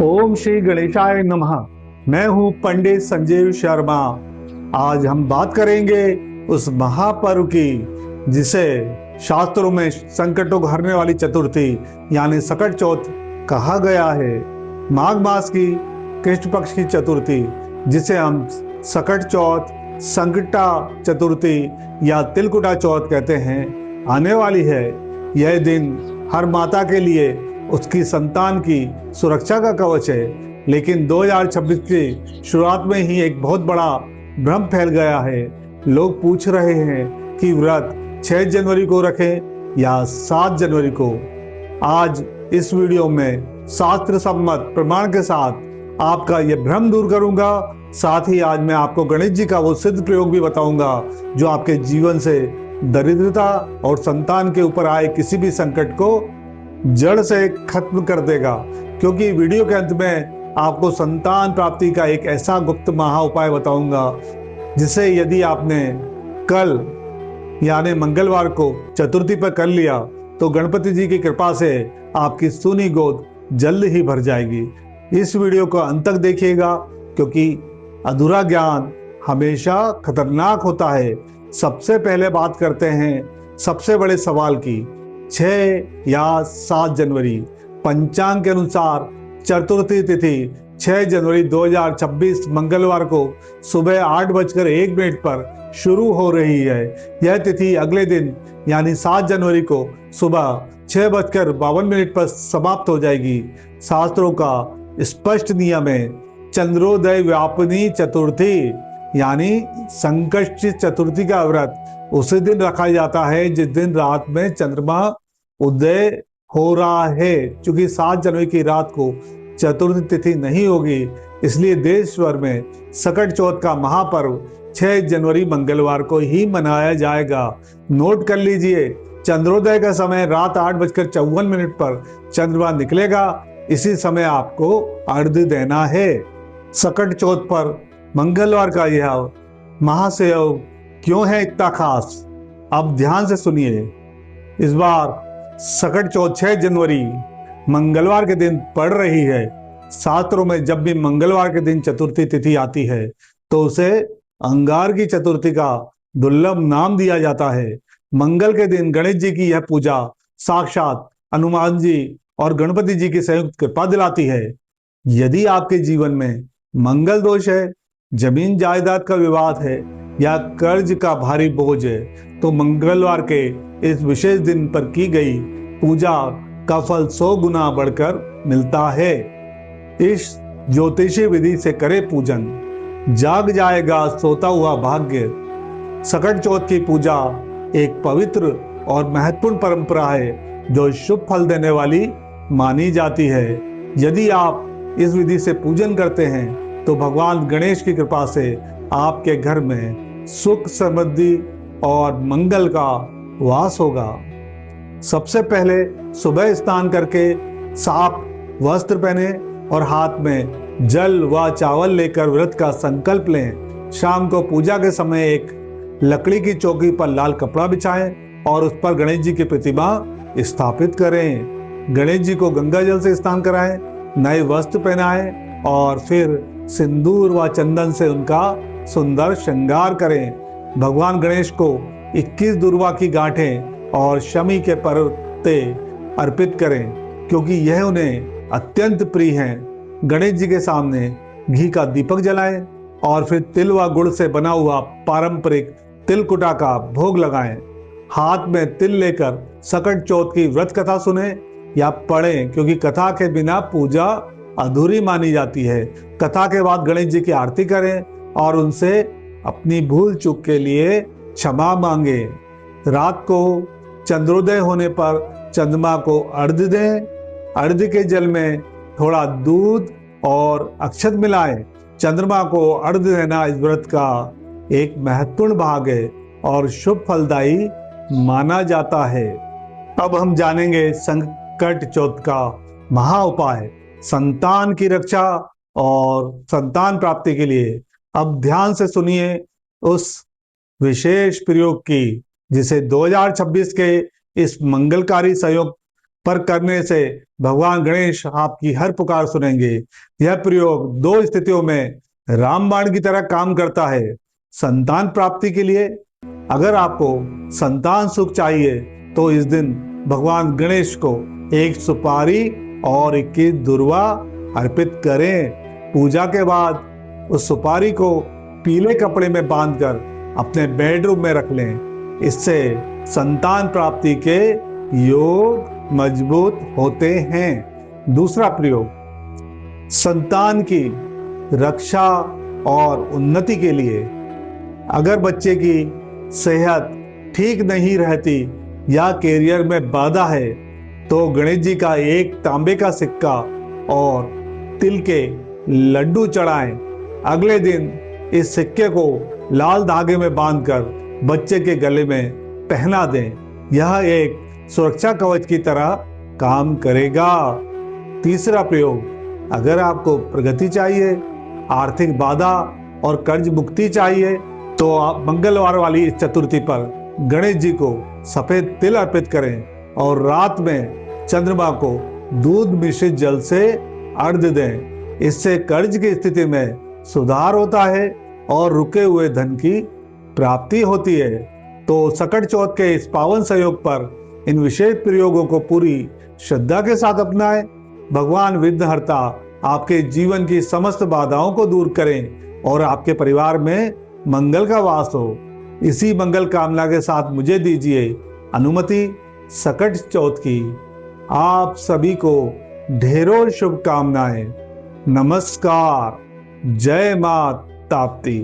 ओम श्री गणेशाय नमः। मैं हूं पंडित संजीव शर्मा। आज हम बात करेंगे उस महापर्व की जिसे शास्त्रों में संकटों को हरने वाली चतुर्थी यानी सकट चौथ कहा गया है। माघ मास की कृष्ण पक्ष की चतुर्थी जिसे हम सकट चौथ, संकटा चतुर्थी या तिलकुटा चौथ कहते हैं, आने वाली है। यह दिन हर माता के लिए उसकी संतान की सुरक्षा का कवच है। लेकिन 2026 की शुरुआत में ही एक बहुत बड़ा भ्रम फैल गया है। लोग पूछ रहे हैं कि व्रत 6 जनवरी को रखें या 7 जनवरी को। आज इस वीडियो में शास्त्र सम्मत प्रमाण के साथ आपका यह भ्रम दूर करूंगा। साथ ही आज मैं आपको गणेश जी का वो सिद्ध प्रयोग भी बताऊंगा जो आपके जीवन से दरिद्रता और संतान के ऊपर आए किसी भी संकट को जड़ से खत्म कर देगा। क्योंकि वीडियो के अंत में आपको संतान प्राप्ति का एक ऐसा गुप्त महा उपाय बताऊंगा जिसे यदि आपने कल यानी मंगलवार को चतुर्थी पर कर लिया तो गणपति जी की कृपा से आपकी सूनी गोद जल्द ही भर जाएगी। इस वीडियो को अंत तक देखिएगा क्योंकि अधूरा ज्ञान हमेशा खतरनाक होता है। सबसे पहले बात करते हैं सबसे बड़े सवाल की। 6 या 7 जनवरी पंचांग के अनुसार चतुर्थी तिथि 6 जनवरी 2026 मंगलवार को सुबह 8:01 पर शुरू हो रही है। यह तिथि अगले दिन यानी 7 जनवरी को सुबह 6:52 पर समाप्त हो जाएगी। शास्त्रों का स्पष्ट नियम है, चंद्रोदय व्यापिनी चतुर्थी यानी संकष्टी चतुर्थी का व्रत उसी दिन रखा जाता है जिस दिन रात में चंद्रमा उदय हो रहा है। क्योंकि 7 जनवरी की रात को चतुर्थी तिथि नहीं होगी, इसलिए देश भर में सकट चौथ का महापर्व 6 जनवरी मंगलवार को ही मनाया जाएगा। नोट कर लीजिए, चंद्रोदय का समय रात 8:54 पर चंद्रमा निकलेगा। इसी समय आपको अर्घ्य देना है। सकट चौथ पर मंगलवार का यह महासयोग क्यों है इतना खास, अब ध्यान से सुनिए। इस बार सकट चौथ 6 जनवरी मंगलवार के दिन पड़ रही है। शास्त्रों में जब भी मंगलवार के दिन चतुर्थी तिथि आती है तो उसे अंगार की चतुर्थी का दुर्लभ नाम दिया जाता है। मंगल के दिन गणेश जी की यह पूजा साक्षात हनुमान जी और गणपति जी की संयुक्त कृपा दिलाती है। यदि आपके जीवन में मंगल दोष है, जमीन जायदाद का विवाद है या कर्ज का भारी बोझ है तो मंगलवार के इस विशेष दिन पर की गई पूजा का फल 100 गुना बढ़कर मिलता है। इस ज्योतिषी विधि से करे पूजन, जाग जाएगा सोता हुआ भाग्य। सकट चौथ की पूजा एक पवित्र और महत्वपूर्ण परंपरा है जो शुभ फल देने वाली मानी जाती है। यदि आप इस विधि से पूजन करते हैं तो भगवान गणेश की कृपा से आपके घर में सुख, समृद्धि और मंगल का वास होगा। सबसे पहले सुबह स्नान करके साफ वस्त्र पहने और हाथ में जल व चावल लेकर व्रत का संकल्प लें। शाम को पूजा के समय एक लकड़ी की चौकी पर लाल कपड़ा बिछाएं और उस पर गणेश जी की प्रतिमा स्थापित करें। गणेश जी को गंगा जल से स्नान कराएं, नए वस्त्र पहनाएं और फिर सिंदूर व चंदन से उनका सुंदर श्रृंगार करें। भगवान गणेश को 21 दुर्वा की गांठें और शमी के पत्ते अर्पित करें क्योंकि यह उन्हें अत्यंत प्रिय हैं। गणेश जी के सामने घी का दीपक जलाएं और फिर तिल व गुड़ से बना हुआ पारंपरिक तिलकुटा का भोग लगाएं। हाथ में तिल लेकर सकट चौथ की व्रत कथा सुने या पढ़ें क्योंकि कथा के बिना पूजा अधूरी मानी जाती है। कथा के बाद गणेश जी की आरती करें और उनसे अपनी भूल चूक के लिए क्षमा मांगे। रात को चंद्रोदय होने पर चंद्रमा को अर्घ्य दें। अर्घ्य के जल में थोड़ा दूध और अक्षत मिलाएं। चंद्रमा को अर्घ्य देना इस व्रत का एक महत्वपूर्ण भाग है और शुभ फलदायी माना जाता है। अब हम जानेंगे संकट चौथ का महा उपाय, संतान की रक्षा और संतान प्राप्ति के लिए। अब ध्यान से सुनिए उस विशेष प्रयोग की जिसे 2026 के इस मंगलकारी संयोग पर करने से भगवान गणेश आपकी हर पुकार सुनेंगे। यह प्रयोग 2 स्थितियों में रामबाण की तरह काम करता है। संतान प्राप्ति के लिए, अगर आपको संतान सुख चाहिए तो इस दिन भगवान गणेश को 1 सुपारी और 21 दुर्वा अर्पित करें। पूजा के बाद उस सुपारी को पीले कपड़े में बांधकर अपने बेडरूम में रख लें। इससे संतान प्राप्ति के योग मजबूत होते हैं। दूसरा प्रयोग, संतान की रक्षा और उन्नति के लिए, अगर बच्चे की सेहत ठीक नहीं रहती या कैरियर में बाधा है तो गणेश जी का 1 तांबे का सिक्का और तिल के लड्डू चढ़ाएं। अगले दिन इस सिक्के को लाल धागे में बांधकर बच्चे के गले में पहना दें। यह एक सुरक्षा कवच की तरह काम करेगा। तीसरा प्रयोग, अगर आपको प्रगति चाहिए, आर्थिक बाधा और कर्ज मुक्ति चाहिए तो आप मंगलवार वाली इस चतुर्थी पर गणेश जी को सफेद तिल अर्पित करें और रात में चंद्रमा को दूध मिश्रित जल से अर्घ्य दें। इससे कर्ज की स्थिति में सुधार होता है और रुके हुए धन की प्राप्ति होती है। तो सकट चौथ के इस पावन संयोग पर इन विशेष प्रयोगों को पूरी श्रद्धा के साथ अपनाएं। भगवान विघ्नहर्ता आपके जीवन की समस्त बाधाओं को दूर करें और आपके परिवार में मंगल का वास हो। इसी मंगल कामना के साथ मुझे दीजिए अनुमति सकट चौथ की। आप सभी को ढेरों शुभकामनाएं। नमस्कार। जय मां ताप्ती।